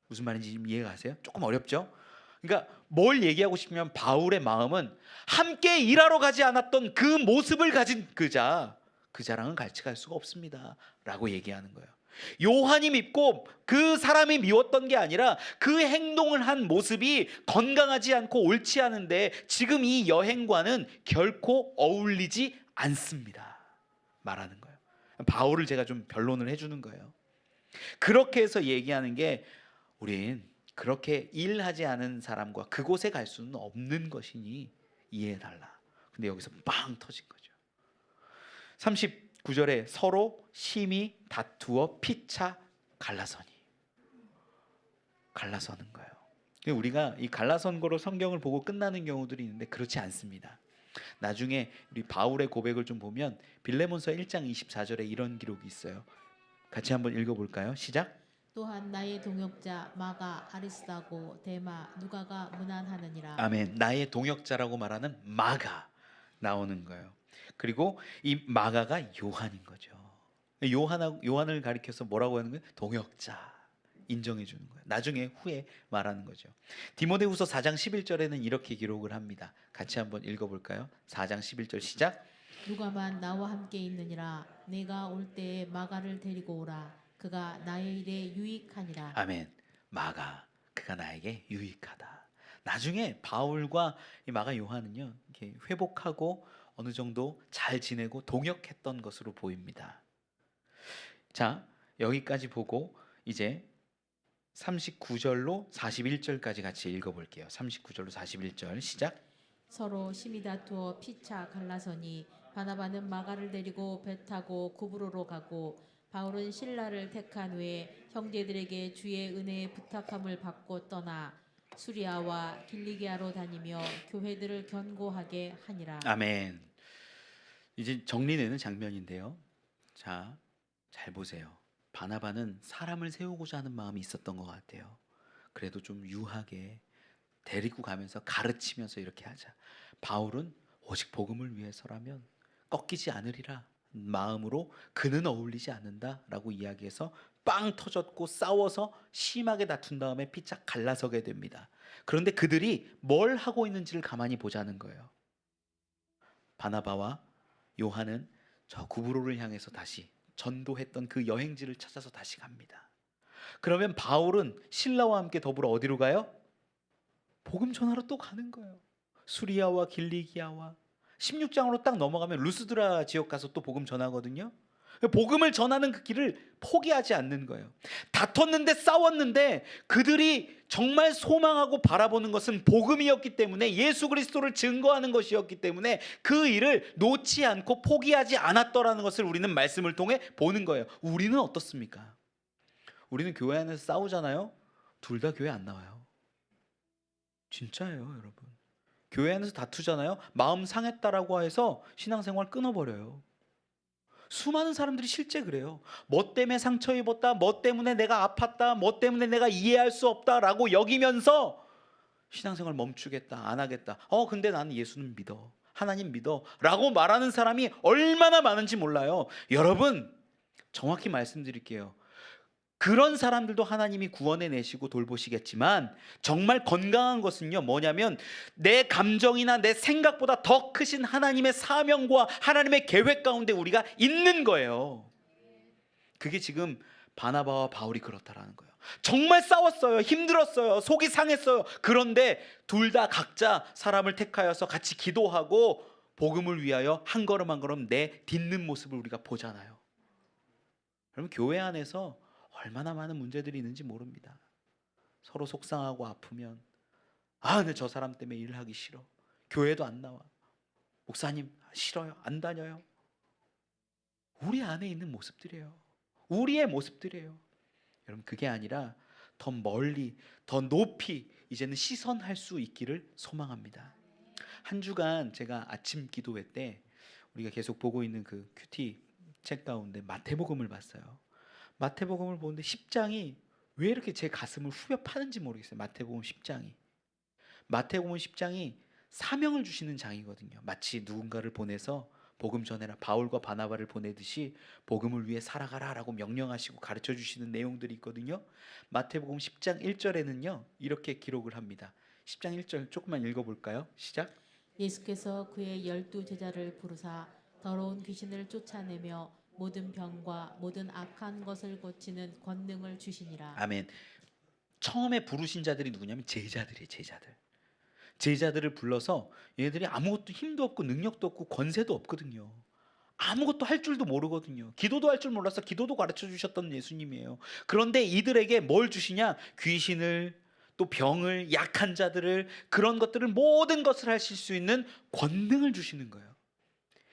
무슨 말인지 지금 이해가 가세요? 조금 어렵죠? 그러니까 뭘 얘기하고 싶냐면 바울의 마음은 함께 일하러 가지 않았던 그 모습을 가진 그 자랑은 같이 갈 수가 없습니다 라고 얘기하는 거예요. 요한이 밉고 그 사람이 미웠던 게 아니라 그 행동을 한 모습이 건강하지 않고 옳지 않은데 지금 이 여행과는 결코 어울리지 않습니다 말하는 거예요. 바울을 제가 좀 변론을 해주는 거예요. 그렇게 해서 얘기하는 게 우린 그렇게 일하지 않은 사람과 그곳에 갈 수는 없는 것이니 이해해달라. 근데 여기서 빵 터진 거죠. 39절에 서로 심히 다투어 피차 갈라서는 거예요. 우리가 이 갈라선거로 성경을 보고 끝나는 경우들이 있는데 그렇지 않습니다. 나중에 우리 바울의 고백을 좀 보면 빌레몬서 1장 24절에 이런 기록이 있어요. 같이 한번 읽어볼까요? 시작. 또한 나의 동역자 마가 아리스다고 데마 누가가 문안하느니라. 아멘. 나의 동역자라고 말하는 마가 나오는 거예요. 그리고 이 마가가 요한인 거죠. 요한을 가리켜서 뭐라고 하는 거예요? 동역자 인정해 주는 거예요. 나중에 후에 말하는 거죠. 디모데후서 4장 11절에는 이렇게 기록을 합니다. 같이 한번 읽어볼까요? 4장 11절 시작. 누가만 나와 함께 있느니라. 내가 올 때에 마가를 데리고 오라. 그가 나의 일에 유익하니라. 아멘. 마가 그가 나에게 유익하다. 나중에 바울과 이 마가 요한은요 이렇게 회복하고 어느 정도 잘 지내고 동역했던 것으로 보입니다. 자 여기까지 보고 이제 39절로 41절까지 같이 읽어볼게요. 39절로 41절 시작. 서로 심히 다투어 피차 갈라서니 바나바는 마가를 데리고 배 타고 구브로로 가고 바울은 실라를 택한 후에 형제들에게 주의 은혜의 부탁함을 받고 떠나 수리아와 길리기아로 다니며 교회들을 견고하게 하니라. 아멘. 이제 정리되는 장면인데요. 자, 잘 보세요. 바나바는 사람을 세우고자 하는 마음이 있었던 것 같아요. 그래도 좀 유하게 데리고 가면서 가르치면서 이렇게 하자. 바울은 오직 복음을 위해서라면 꺾이지 않으리라 마음으로 그는 어울리지 않는다라고 이야기해서 빵 터졌고 싸워서 심하게 다툰 다음에 피차 갈라서게 됩니다. 그런데 그들이 뭘 하고 있는지를 가만히 보자는 거예요. 바나바와 요한은 저 구브로를 향해서 다시 전도했던 그 여행지를 찾아서 다시 갑니다. 그러면 바울은 신라와 함께 더불어 어디로 가요? 복음 전하러 또 가는 거예요. 수리아와 길리기아와 16장으로 딱 넘어가면 루스드라 지역 가서 또 복음 전하거든요. 복음을 전하는 그 길을 포기하지 않는 거예요. 다퉜는데 싸웠는데 그들이 정말 소망하고 바라보는 것은 복음이었기 때문에 예수 그리스도를 증거하는 것이었기 때문에 그 일을 놓지 않고 포기하지 않았더라는 것을 우리는 말씀을 통해 보는 거예요. 우리는 어떻습니까? 우리는 교회 안에서 싸우잖아요. 둘 다 교회 안 나와요. 진짜예요, 여러분. 교회 안에서 다투잖아요. 마음 상했다라고 해서 신앙생활 끊어버려요. 수많은 사람들이 실제 그래요. 뭐 때문에 상처 입었다, 뭐 때문에 내가 아팠다, 뭐 때문에 내가 이해할 수 없다라고 여기면서 신앙생활 멈추겠다, 안 하겠다. 근데 나는 예수는 믿어, 하나님 믿어 라고 말하는 사람이 얼마나 많은지 몰라요. 여러분, 정확히 말씀드릴게요. 그런 사람들도 하나님이 구원해 내시고 돌보시겠지만, 정말 건강한 것은요 뭐냐면, 내 감정이나 내 생각보다 더 크신 하나님의 사명과 하나님의 계획 가운데 우리가 있는 거예요. 그게 지금 바나바와 바울이 그렇다라는 거예요. 정말 싸웠어요. 힘들었어요. 속이 상했어요. 그런데 둘 다 각자 사람을 택하여서 같이 기도하고 복음을 위하여 한 걸음 한 걸음 내딛는 모습을 우리가 보잖아요. 여러분, 교회 안에서 얼마나 많은 문제들이 있는지 모릅니다. 서로 속상하고 아프면, 근데 저 사람 때문에 일하기 싫어, 교회도 안 나와, 목사님 싫어요, 안 다녀요. 우리 안에 있는 모습들이에요. 우리의 모습들이에요. 여러분, 그게 아니라 더 멀리, 더 높이 이제는 시선할 수 있기를 소망합니다. 한 주간 제가 아침 기도회 때 우리가 계속 보고 있는 그 큐티 책 가운데 마태복음을 봤어요. 마태복음을 보는데 10장이 왜 이렇게 제 가슴을 후벼 파는지 모르겠어요. 마태복음 10장이 사명을 주시는 장이거든요. 마치 누군가를 보내서 복음 전해라, 바울과 바나바를 보내듯이 복음을 위해 살아가라라고 명령하시고 가르쳐 주시는 내용들이 있거든요. 마태복음 10장 1절에는요 이렇게 기록을 합니다. 10장 1절 조금만 읽어볼까요? 시작. 예수께서 그의 12 제자를 부르사 더러운 귀신을 쫓아내며 모든 병과 모든 악한 것을 고치는 권능을 주시니라. 아멘. 처음에 부르신 자들이 누구냐면 제자들이에요. 제자들을 불러서, 얘네들이 아무것도 힘도 없고 능력도 없고 권세도 없거든요. 아무것도 할 줄도 모르거든요. 기도도 할 줄 몰라서 기도도 가르쳐 주셨던 예수님이에요. 그런데 이들에게 뭘 주시냐? 귀신을, 또 병을, 약한 자들을, 그런 것들을, 모든 것을 하실 수 있는 권능을 주시는 거예요.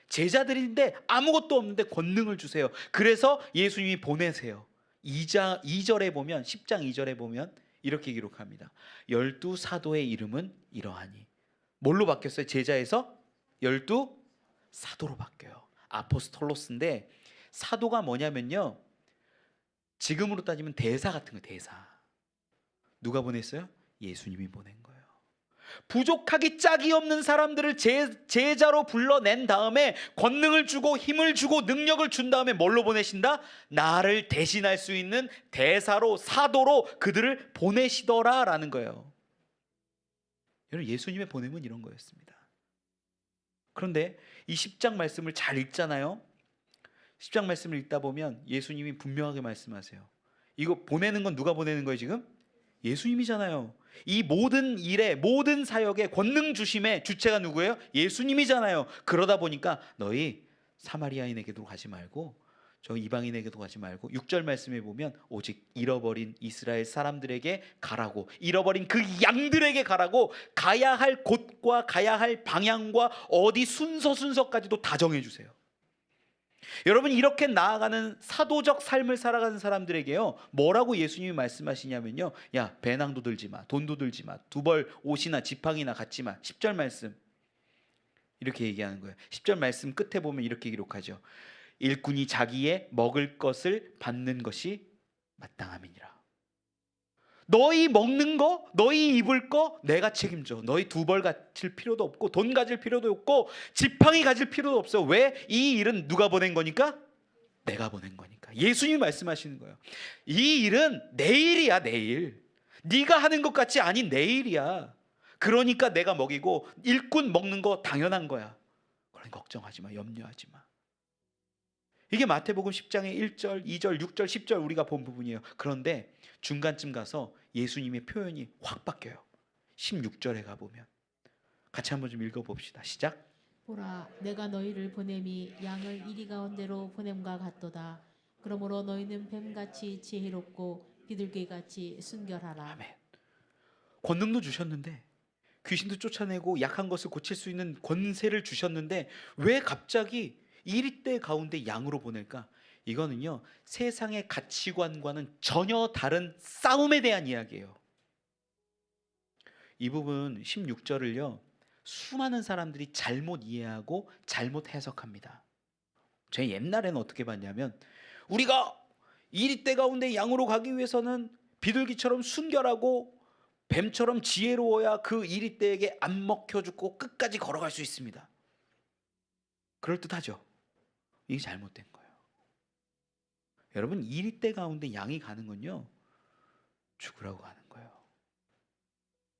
제자들인데 아무것도 없는데 권능을 주세요. 그래서 예수님이 보내세요. 2절에 보면, 10장 2절에 보면 이렇게 기록합니다. 12 사도의 이름은 이러하니. 뭘로 바뀌었어요? 제자에서 12 사도로 바뀌어요. 아포스톨로스인데, 사도가 뭐냐면요, 지금으로 따지면 대사 같은 거예요. 대사. 누가 보냈어요? 예수님이 보낸 거예요. 부족하기 짝이 없는 사람들을 제자로 불러낸 다음에 권능을 주고 힘을 주고 능력을 준 다음에 뭘로 보내신다? 나를 대신할 수 있는 대사로, 사도로 그들을 보내시더라라는 거예요. 여러분, 예수님의 보냄은 이런 거였습니다. 그런데 이 10장 말씀을 잘 읽잖아요. 10장 말씀을 읽다 보면 예수님이 분명하게 말씀하세요. 이거 보내는 건 누가 보내는 거예요 지금? 예수님이잖아요. 이 모든 일에, 모든 사역에 권능 주심의 주체가 누구예요? 예수님이잖아요. 그러다 보니까 너희 사마리아인에게도 가지 말고 저 이방인에게도 가지 말고, 6절 말씀에 보면 오직 잃어버린 이스라엘 사람들에게 가라고, 잃어버린 그 양들에게 가라고, 가야 할 곳과 가야 할 방향과 어디 순서까지도 다 정해주세요. 여러분, 이렇게 나아가는 사도적 삶을 살아가는 사람들에게요, 뭐라고 예수님이 말씀하시냐면요, 야, 배낭도 들지 마, 돈도 들지 마, 두 벌 옷이나 지팡이나 갖지 마. 10절 말씀 이렇게 얘기하는 거예요. 10절 말씀 끝에 보면 이렇게 기록하죠. 일꾼이 자기의 먹을 것을 받는 것이 마땅함이니라. 너희 먹는 거, 너희 입을 거 내가 책임져. 너희 두 벌 가질 필요도 없고 돈 가질 필요도 없고 지팡이 가질 필요도 없어. 왜? 이 일은 누가 보낸 거니까? 내가 보낸 거니까. 예수님이 말씀하시는 거예요. 이 일은 내 일이야, 내 일. 네가 하는 것 같이 아닌 내 일이야. 그러니까 내가 먹이고, 일꾼 먹는 거 당연한 거야. 그러니까 걱정하지 마, 염려하지 마. 이게 마태복음 10장의 1절, 2절, 6절, 10절 우리가 본 부분이에요. 그런데 중간쯤 가서 예수님의 표현이 확 바뀌어요. 16절에 가보면 같이 한번 좀 읽어봅시다. 시작. 보라, 내가 너희를 보냄이 양을 이리 가운데로 보냄과 같도다. 그러므로 너희는 뱀같이 지혜롭고 비둘기같이 순결하라. 아멘. 권능도 주셨는데, 귀신도 쫓아내고 약한 것을 고칠 수 있는 권세를 주셨는데 왜 갑자기 이리때 가운데 양으로 보낼까? 이거는요, 세상의 가치관과는 전혀 다른 싸움에 대한 이야기예요. 이 부분 16절을요 수많은 사람들이 잘못 이해하고 잘못 해석합니다. 제가 옛날에는 어떻게 봤냐면, 우리가 이리떼 가운데 양으로 가기 위해서는 비둘기처럼 순결하고 뱀처럼 지혜로워야 그 이리떼에게 안 먹혀 죽고 끝까지 걸어갈 수 있습니다. 그럴듯하죠? 이게 잘못된 거예요. 여러분, 이리떼 가운데 양이 가는 건요, 죽으라고 가는 거예요.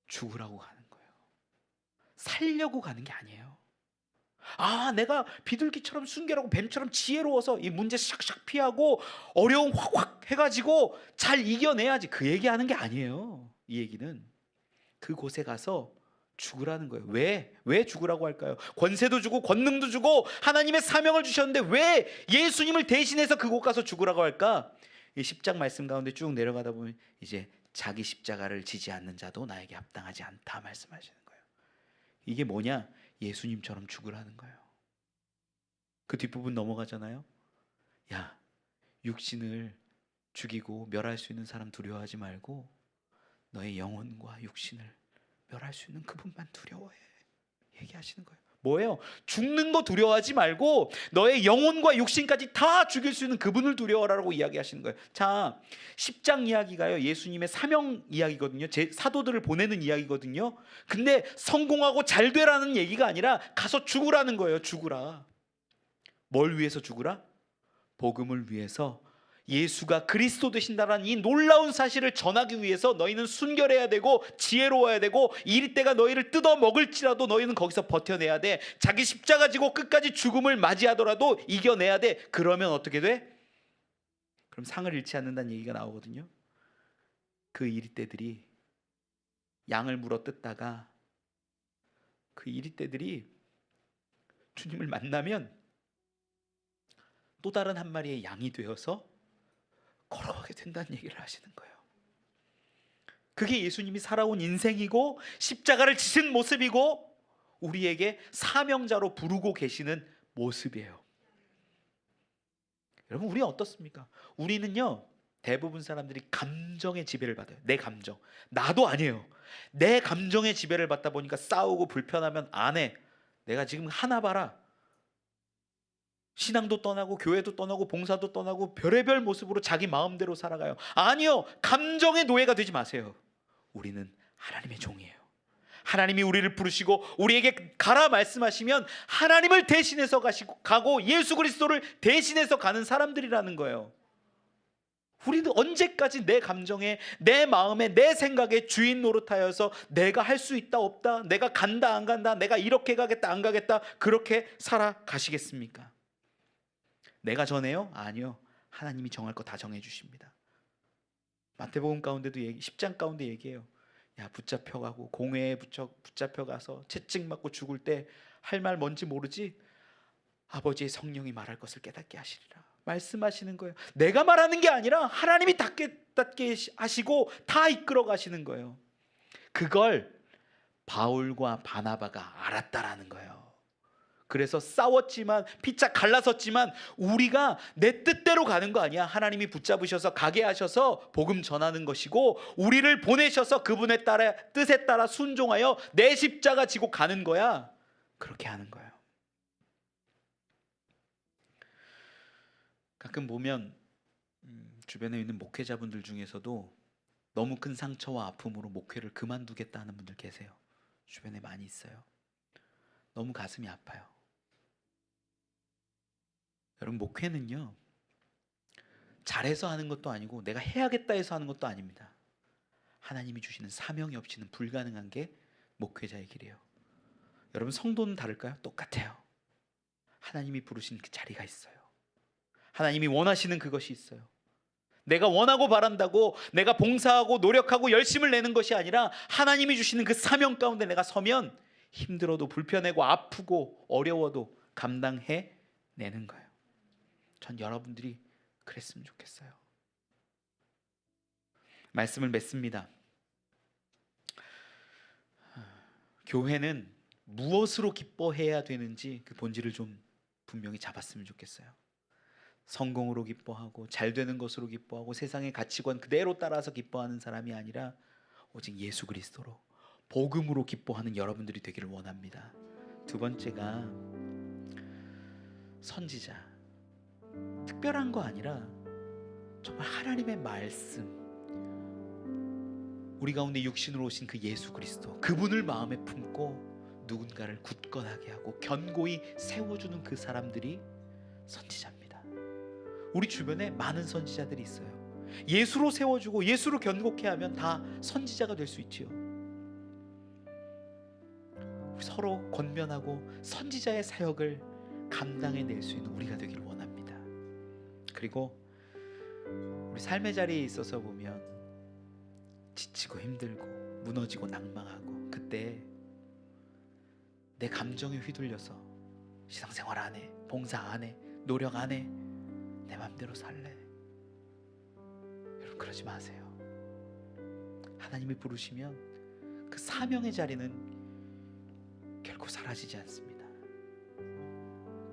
죽으라고 가는 거예요. 살려고 가는 게 아니에요. 아, 내가 비둘기처럼 순결하고 뱀처럼 지혜로워서 이 문제 샥샥 피하고 어려움 확확 해가지고 잘 이겨내야지, 그 얘기하는 게 아니에요. 이 얘기는 그곳에 가서 죽으라는 거예요. 왜 죽으라고 할까요? 권세도 주고 권능도 주고 하나님의 사명을 주셨는데 왜 예수님을 대신해서 그곳 가서 죽으라고 할까? 이 10장 말씀 가운데 쭉 내려가다 보면 이제 자기 십자가를 지지 않는 자도 나에게 합당하지 않다 말씀하시는 거예요. 이게 뭐냐? 예수님처럼 죽으라는 거예요. 그 뒷부분 넘어가잖아요. 야, 육신을 죽이고 멸할 수 있는 사람 두려워하지 말고 너의 영혼과 육신을 멸할 수 있는 그분만 두려워해, 얘기하시는 거예요. 뭐예요? 죽는 거 두려워하지 말고 너의 영혼과 육신까지 다 죽일 수 있는 그분을 두려워하라고 이야기하시는 거예요. 자, 10장 이야기가요, 예수님의 사명 이야기거든요. 제 사도들을 보내는 이야기거든요. 근데 성공하고 잘 되라는 얘기가 아니라 가서 죽으라는 거예요. 죽으라. 뭘 위해서 죽으라? 복음을 위해서, 예수가 그리스도 되신다라는 이 놀라운 사실을 전하기 위해서 너희는 순결해야 되고 지혜로워야 되고 이리때가 너희를 뜯어 먹을지라도 너희는 거기서 버텨내야 돼. 자기 십자가 지고 끝까지 죽음을 맞이하더라도 이겨내야 돼. 그러면 어떻게 돼? 그럼 상을 잃지 않는다는 얘기가 나오거든요. 그 이리때들이 양을 물어 뜯다가 그 이리때들이 주님을 만나면 또 다른 한 마리의 양이 되어서 걸어가게 된다는 얘기를 하시는 거예요. 그게 예수님이 살아온 인생이고 십자가를 지신 모습이고 우리에게 사명자로 부르고 계시는 모습이에요. 여러분, 우리 어떻습니까? 우리는요, 대부분 사람들이 감정의 지배를 받아요. 내 감정. 나도 아니에요. 내 감정의 지배를 받다 보니까 싸우고 불편하면 안 해. 내가 지금 하나 봐라. 신앙도 떠나고 교회도 떠나고 봉사도 떠나고 별의별 모습으로 자기 마음대로 살아가요. 아니요, 감정의 노예가 되지 마세요. 우리는 하나님의 종이에요. 하나님이 우리를 부르시고 우리에게 가라 말씀하시면 하나님을 대신해서 가고 예수 그리스도를 대신해서 가는 사람들이라는 거예요. 우리는 언제까지 내 감정에, 내 마음에, 내 생각에 주인 노릇하여서 내가 할 수 있다 없다, 내가 간다 안 간다, 내가 이렇게 가겠다 안 가겠다, 그렇게 살아가시겠습니까? 내가 정해요? 아니요. 하나님이 정할 거 다 정해 주십니다. 마태복음 가운데도 10장 가운데 얘기해요. 야, 붙잡혀가고 공회에 붙잡혀가서 채찍 맞고 죽을 때 할 말 뭔지 모르지? 아버지의 성령이 말할 것을 깨닫게 하시리라 말씀하시는 거예요. 내가 말하는 게 아니라 하나님이 다 깨닫게 하시고 다 이끌어 가시는 거예요. 그걸 바울과 바나바가 알았다라는 거예요. 그래서 싸웠지만 피차 갈라섰지만 우리가 내 뜻대로 가는 거 아니야. 하나님이 붙잡으셔서 가게 하셔서 복음 전하는 것이고 우리를 보내셔서 그분의 뜻에 따라 순종하여 내 십자가 지고 가는 거야. 그렇게 하는 거예요. 가끔 보면 주변에 있는 목회자분들 중에서도 너무 큰 상처와 아픔으로 목회를 그만두겠다 하는 분들 계세요. 주변에 많이 있어요. 너무 가슴이 아파요. 여러분, 목회는요, 잘해서 하는 것도 아니고 내가 해야겠다 해서 하는 것도 아닙니다. 하나님이 주시는 사명이 없이는 불가능한 게 목회자의 길이에요. 여러분, 성도는 다를까요? 똑같아요. 하나님이 부르신 그 자리가 있어요. 하나님이 원하시는 그것이 있어요. 내가 원하고 바란다고 내가 봉사하고 노력하고 열심을 내는 것이 아니라 하나님이 주시는 그 사명 가운데 내가 서면 힘들어도 불편하고 아프고 어려워도 감당해 내는 거예요. 전 여러분들이 그랬으면 좋겠어요. 말씀을 맺습니다. 교회는 무엇으로 기뻐해야 되는지 그 본질을 좀 분명히 잡았으면 좋겠어요. 성공으로 기뻐하고 잘 되는 것으로 기뻐하고 세상의 가치관 그대로 따라서 기뻐하는 사람이 아니라 오직 예수 그리스도로 복음으로 기뻐하는 여러분들이 되기를 원합니다. 두 번째가 선지자. 특별한 거 아니라 정말 하나님의 말씀, 우리 가운데 육신으로 오신 그 예수 그리스도, 그분을 마음에 품고 누군가를 굳건하게 하고 견고히 세워주는 그 사람들이 선지자입니다. 우리 주변에 많은 선지자들이 있어요. 예수로 세워주고 예수로 견고케 하면 다 선지자가 될 수 있지요. 우리 서로 권면하고 선지자의 사역을 감당해낼 수 있는 우리가 되기를 원합니다. 그리고 우리 삶의 자리에 있어서 보면 지치고 힘들고 무너지고 낭망하고, 그때 내 감정에 휘둘려서 신앙생활 안 해, 봉사 안 해, 노력 안 해, 내 맘대로 살래. 여러분 그러지 마세요. 하나님이 부르시면 그 사명의 자리는 결코 사라지지 않습니다.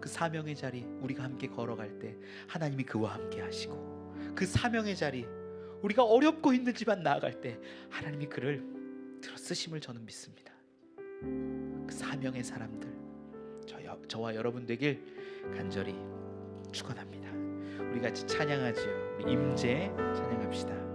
그 사명의 자리 우리가 함께 걸어갈 때 하나님이 그와 함께 하시고, 그 사명의 자리 우리가 어렵고 힘들지만 나아갈 때 하나님이 그를 들어 쓰심을 저는 믿습니다. 그 사명의 사람들 저와 여러분 되길 간절히 축원합니다. 우리 같이 찬양하지요. 우리 임재 찬양합시다.